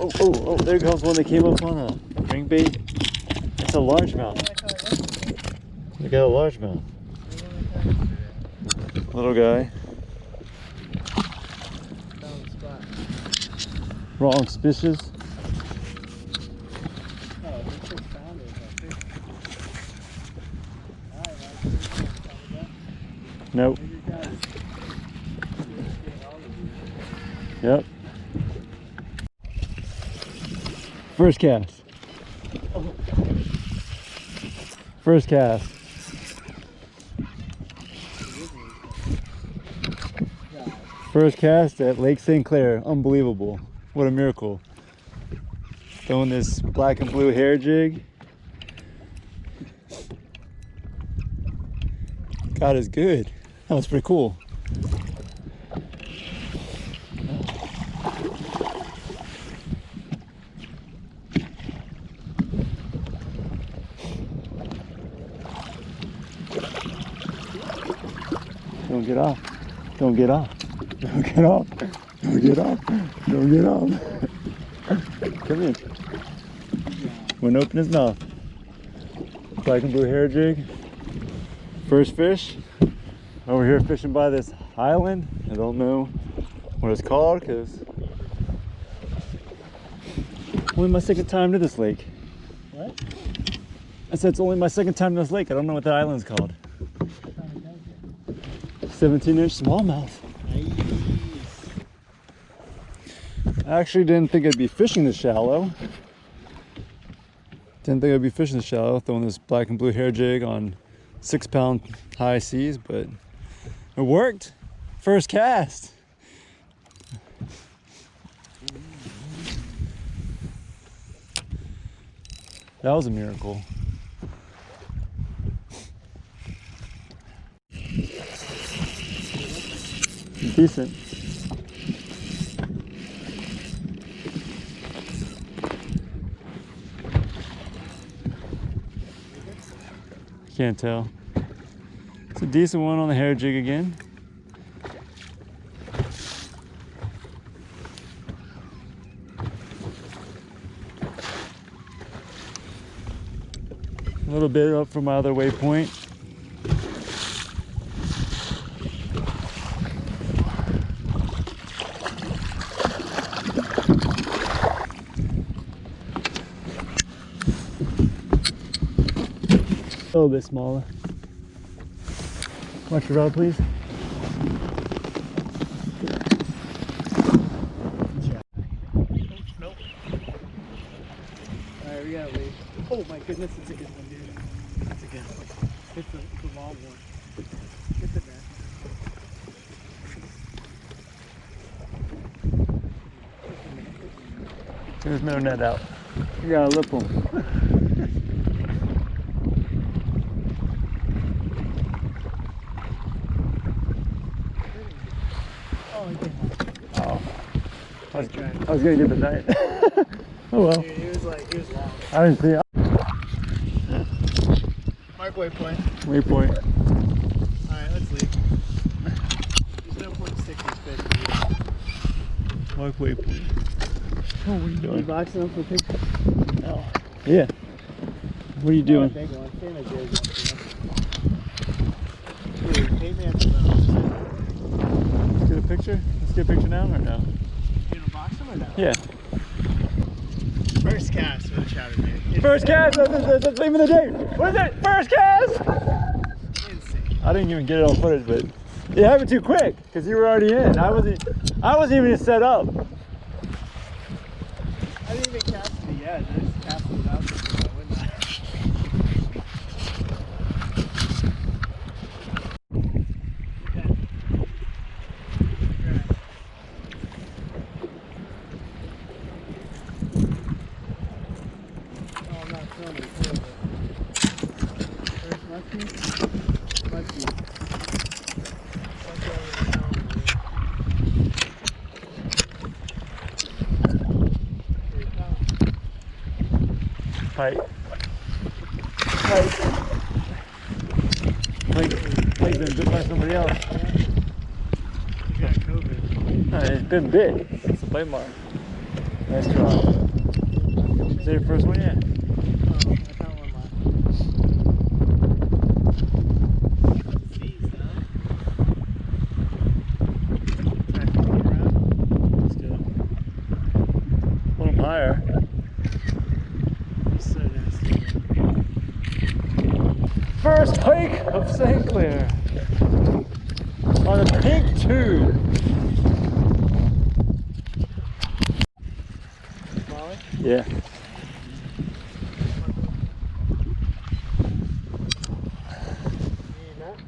Oh, there goes one that came up on a ring bait. It's a largemouth. We got a largemouth. Little guy. Wrong species. Nope. Yep. First cast. First cast. First cast at Lake Sinclair. Unbelievable. What a miracle. Throwing this black and blue hair jig. God is good. That was pretty cool. Don't get off. Don't get off. Don't get off. Don't get off. Don't get off. Come here. Wouldn't open his mouth. Black and blue hair jig. First fish. Over here fishing by this island. I don't know what it's called because only my second time to this lake. What? I said it's only my second time to this lake. I don't know what that island's called. 17-inch smallmouth. Nice. I actually didn't think I'd be fishing this shallow. Didn't think I'd be fishing this shallow, throwing this black and blue hair jig on 6-pound high seas, but it worked. First cast. That was a miracle. Decent. Can't tell. It's a decent one on the hair jig again. A little bit up from my other waypoint. A little bit smaller. Watch your rod, please. Nope. Alright, we gotta leave. Oh my goodness, it's a good one, dude. That's a good one. It's a long one. Get the net. There's no net out. You gotta lip them. I was gonna get the net. Oh well. Dude, he was long. I didn't see it. Mark waypoint. Waypoint. Alright, let's leave. There's no point in sticking these fish. Mark waypoint. Oh, what are you You doing? boxing them for a picture? No. Yeah. What are you doing? Big one. Stay in the jig. Dude, caveman for those. Let's get a picture? Let's get a picture now or no? You gonna box them or no? Yeah. First cast with a chatterbait. First cast! That's even the date! What is it? First cast! Insane. I didn't even get it on footage, but it happened too quick because you were already in. I wasn't even set up. I didn't even cast it yet. I just cast it without this. So I wouldn't have. Oh, I'm not filming. First muskie. Muskie. Tight. Like been bit by somebody else. You got COVID. It's been bit. It's a bite mark. Nice try. Is that your first one yet? I found one last. Let's do it. Put him higher. He's so nasty. First hike of Sinclair on a pink tube. Molly? Yeah.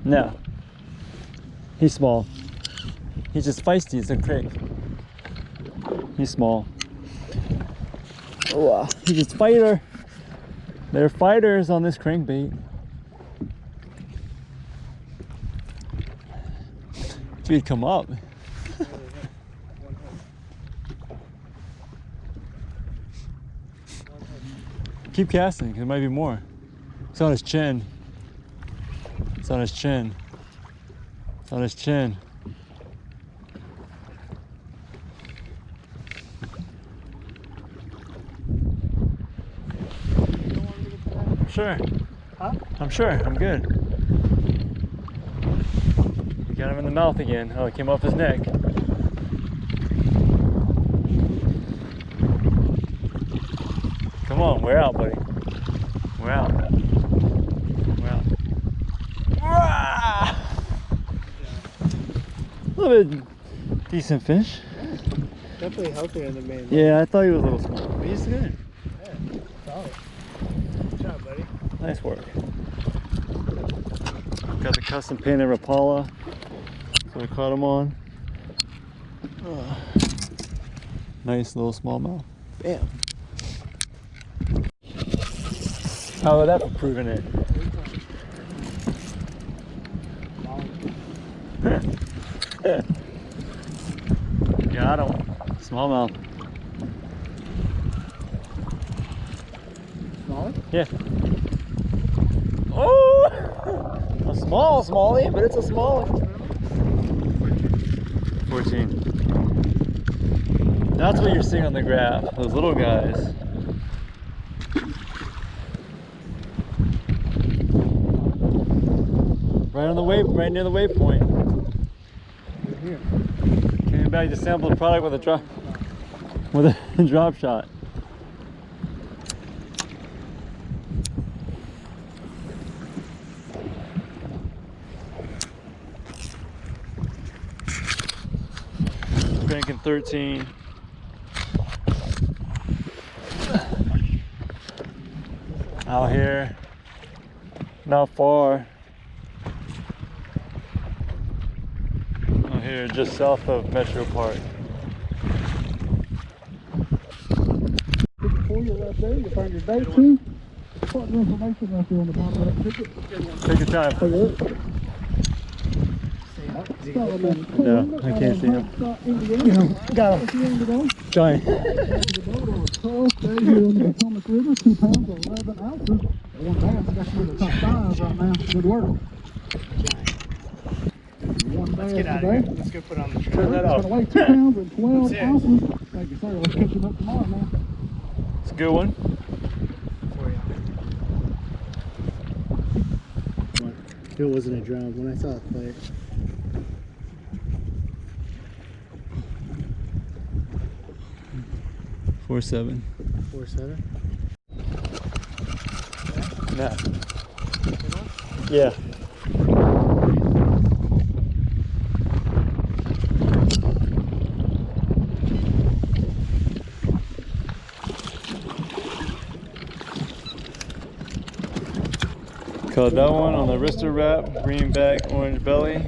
No. He's small. He's just feisty. It's a crick. He's small. Oh, he's just fighter. They're fighters on this crankbait. If he'd come up. Keep casting, 'cause there might be more. It's on his chin. It's on his chin. It's on his chin. Sure. Huh? I'm sure. I'm good. You got him in the mouth again. Oh, it came off his neck. Come on, we're out, buddy. We're out. We're out. Rah! A little bit decent fish. Definitely healthier than me. Yeah, I thought he was a little small. But he's good. Yeah, solid. Good job, buddy. Nice work. Got the custom painted Rapala. So I caught him on. Nice little smallmouth. Bam. How about that for proving it? Got him. Smallmouth. Smaller? Yeah. Oh! A small smallie, but it's a smallie. 14. That's what you're seeing on the graph, those little guys. Right on the right near the waypoint. Here. Came back to sample the product with a drop drop shot. Cranking 13. Out here, not far. Out here, just south of Metro Park. Before you're right there, you'll find your bait too. Put the information right there on the bottom of that ticket. Take your time. Take a look. No, I can't see him. Got him. Giant. There here on the Potomac River, 2 pounds, 11 ounces. One bass, that's in the top 5 right now. Good work. One bass Let's get out of today. here. Let's go put on the Turn trailer. that It's off. gonna weigh 2 pounds and 12 That's it. ounces. Thank you, sir. Let's catch him up tomorrow, man. It's a good one. If it wasn't a drone, when I saw it play, 4.7. 4.7. Nah. Yeah. Caught that one on the wrister wrap, greenback, orange belly.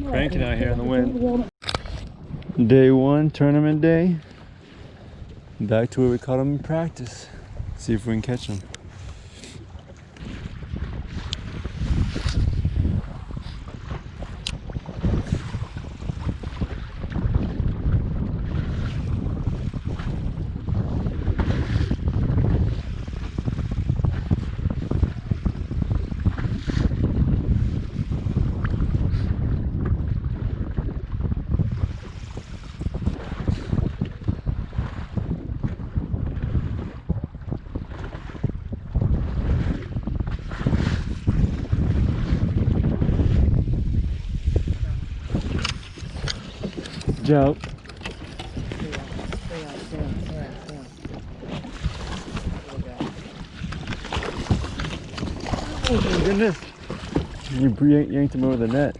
Cranking out here in the wind. Day 1, tournament day. Back to where we caught them in practice. See if we can catch them. job. Oh my goodness. You yanked him over the net.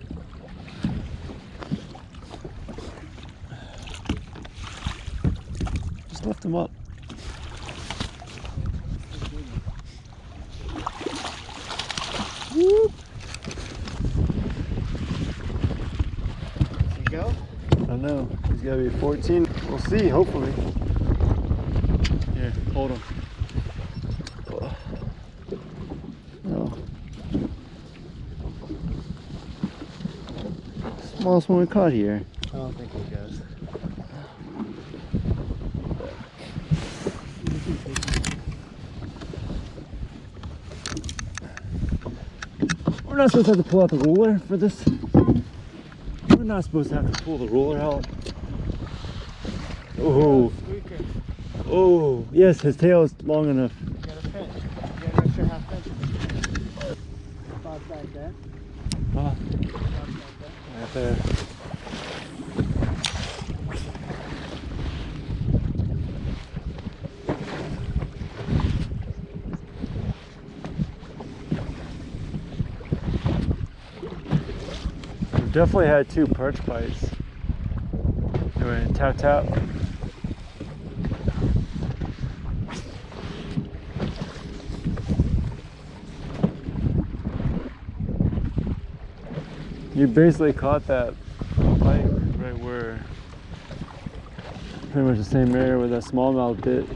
Just lift him up. Whoop. There you go. I know. He's got to be 14. We'll see, hopefully. Here, hold him. No. Smallest one we caught here. I don't think he goes. We're not supposed to have to pull out the ruler for this. We're not supposed to have to pull the ruler out. Oh. Squeaker. Oh. Yes, his tail is long enough. You got a pinch. You got an extra half pinch. Spots back there. Ah, Spots back there. right there. We've definitely had 2 perch bites. Doing tap tap. You basically caught that pike right where, pretty much the same area where that smallmouth bit.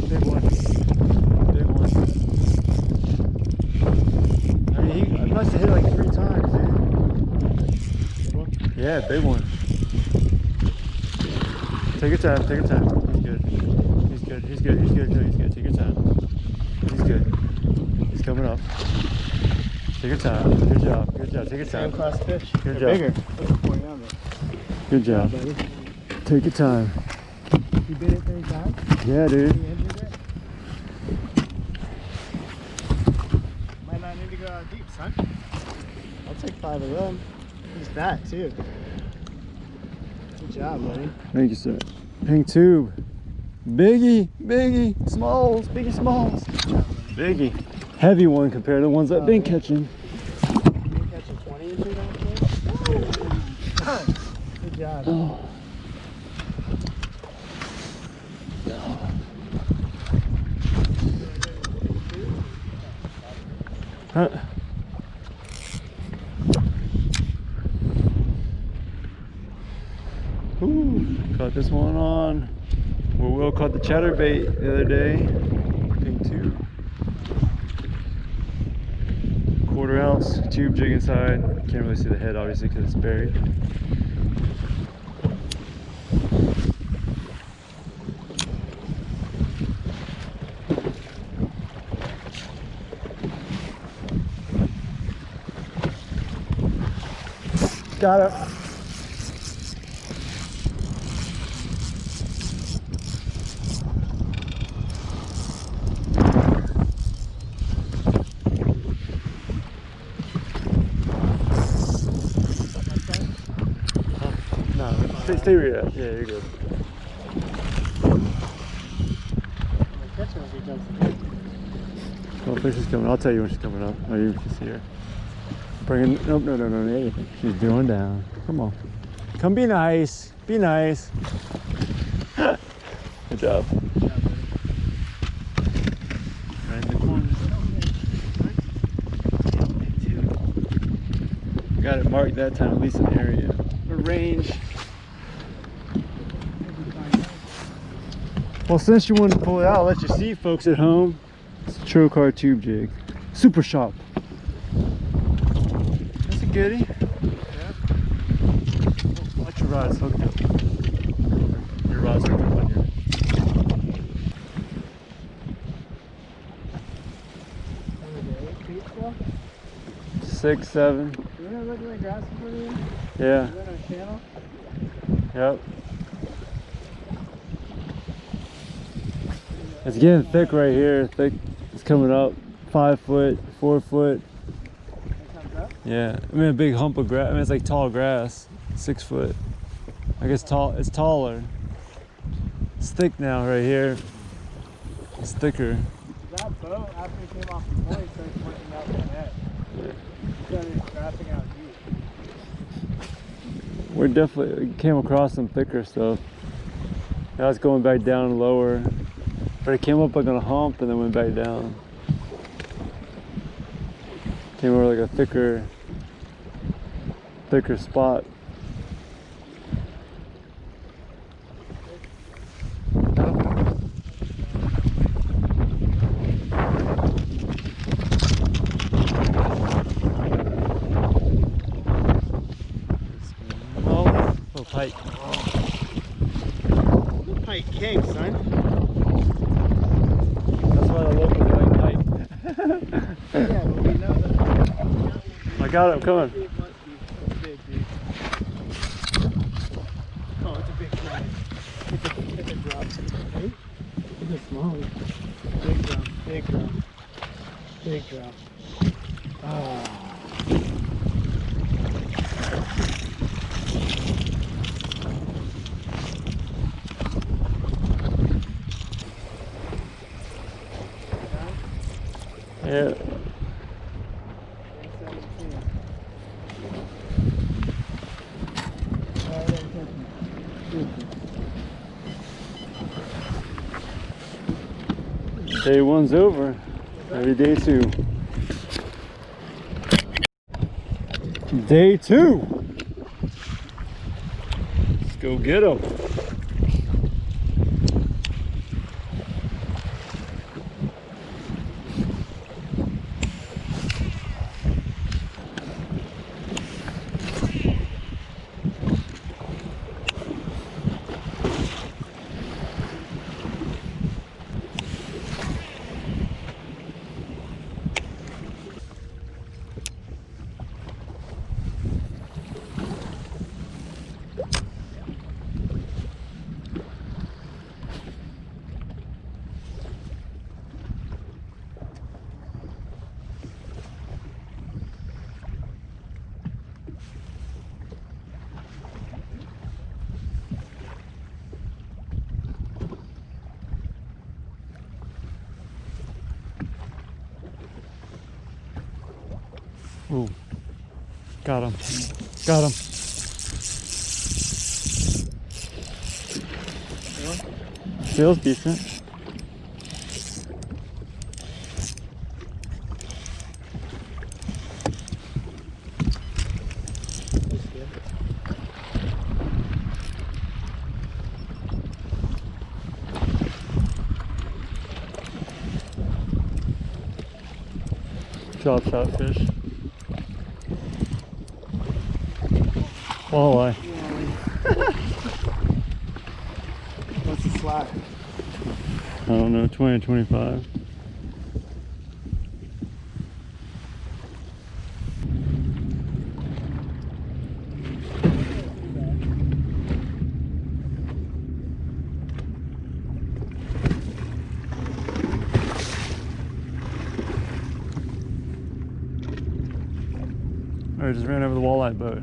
Big one. Big one. I mean, I must have hit like 3 times, dude. Yeah, big one. Take your time, take your time. He's good. He's good, he's good, he's good, he's good. Take your time. He's good. He's coming up. Take your time. Good job. Good job. Take your Same time. class fish. Good They're job. bigger. Look at 40 on it. Good job. Buddy. Take your time. You bit it 3 times? Yeah, dude. You injured it? Might not need to go out deep, son. I'll take 5 of them. Use that too. Good job, buddy. Thank you, sir. Pink tube. Biggie, biggie, smalls, biggie, smalls. Good job, buddy. Biggie. Heavy one compared to the ones I've been yeah. catching. You catch a 20 incher down there? Good job. Oh. Huh. Ooh, caught this one on. Well, Will caught the chatterbait the other day. Pink tube. 1/4 ounce tube jig inside. Can't really see the head obviously because it's buried. Got it. No, stay where you're at. Yeah, you're good. Catch him if he jumps in. Oh, fish is coming. I'll tell you when she's coming up. Oh, you can see her. Bring it. Nope, no. Hey, she's doing down. Come on. Come be nice. Be nice. Good job. Good job, buddy. Right got it marked that time, at least an area. A range. Well, since you wanted to pull it out, I'll let you see, folks at home. It's a trocar tube jig. Super sharp. That's a goodie. Yeah. Watch your rod's hooked up. Your rod's hooked up on your... 6, 7. You want to look at the grass in front of you? Yeah. Is that our channel? Yep. It's getting thick right here. Thick. It's coming up. 5 foot, 4 foot. That comes up? Yeah. I mean, a big hump of grass. I mean, it's like tall grass. 6 foot. I guess tall. It's taller. It's thick now right here. It's thicker. That boat, after it came off the point, started working out the net. It started scrapping out deep. We definitely came across some thicker stuff. Now it's going back down lower. But it came up like on a hump and then went back down. Came over like a thicker spot. Little pike. Pike king, son. That's why the locals like pike. Yeah, but we know that. I got him, come on. It must be big, dude. Oh, it's a big fly. It's a drop. Right? It's a small one. Big drum, big drum. Big drum. Ah. Yeah. Day 1's over. Maybe day 2. Day 2. Let's go get 'em. Ooh, got him, got him. Feels decent. Chop shot fish. Walleye. What's the slot? I don't know, 20 or 25. Or just ran over the walleye boat.